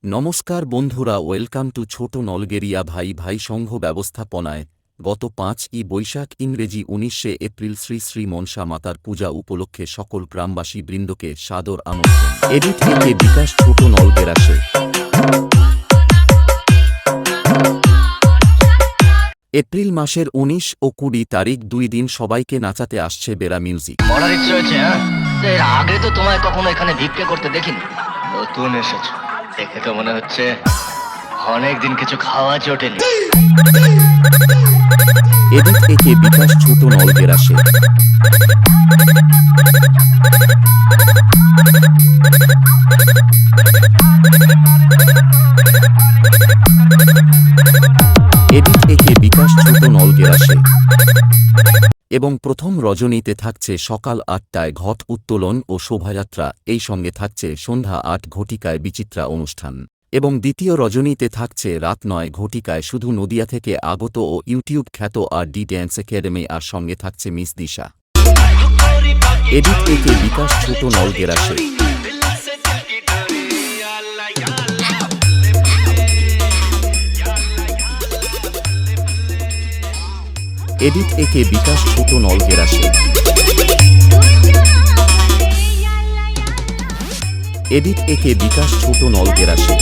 নমস্কার বন্ধুরা, welcome to ছোট নলগেরিয়া ভাই ভাই সংঘ ব্যবস্থাপনায় গত 5ই বৈশাখ ইংরেজি 19শে এপ্রিল শ্রী শ্রী মনসা মাতার পূজা উপলক্ষে সকল গ্রামবাসী বৃন্দকে সাদর আমন্ত্রণ। এডিট থেকে বিকাশ ছোট নলগেরাসে। এপ্রিল মাসের 19 ও 20 তারিখ 2 দিন সবাইকে নাচাতে আসছে বেরা মিউজিক। বলার ইচ্ছে হয়েছে, এর আগে তো তোমায় কখনো এখানে ভিক্ষে করতে দেখিনি। নতুন এসেছো দেখে তো মনে হচ্ছে অনেকদিন কিছু খাওয়া জোটেনি। এডিট থেকে বিকাশ ছোট নলগেরাসে। এডিট থেকে বিকাশ ছোট নলগেরাসে। এবং প্রথম রজনীতে থাকছে সকাল 8টায় ঘট উত্তোলন ও শোভাযাত্রা, এই সঙ্গে থাকছে সন্ধ্যা 8 ঘটিকায় বিচিত্রা অনুষ্ঠান। এবং দ্বিতীয় রজনীতে থাকছে রাত 9 ঘটিকায় শুধু নদিয়া থেকে আগত ও ইউটিউব খ্যাত আর ডি ড্যান্স একাডেমি, আর সঙ্গে থাকছে মিস দিশা। এডিট থেকে বিকাশ ছোট নলগেরাসে। এডিট একে বিকাশ ছোট নলগেরাসে। এডিট একে বিকাশ ছোট নলগেরাসে।